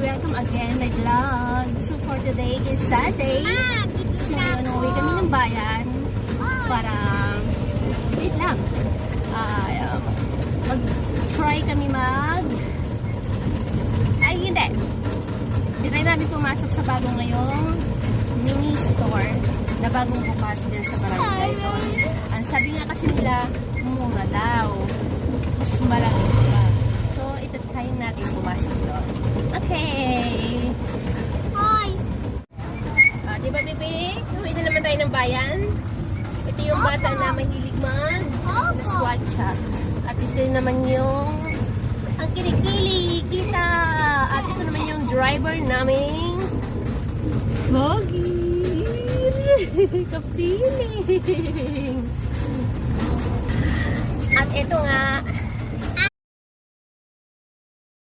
welcome again my vlog. So for today is Sunday. So uuwi kami ng bayan para wait lang. Mag-try kami hindi. Try namin pumasok sa bagong ngayong mini store na bagong bukas din sa barangay. Ang sabi nga kasi nila, mura daw. Mas malaki pa. So, ito-try natin pumasok doon. Okay! Hi! Diba, bebe? Uwi na naman tayo ng bayan. Ito yung bata na mahilig mag-swatcha. At ito naman yung ang kilikili, kita. At ito naman yung driver naming Pogi. Kapiling. At ito nga,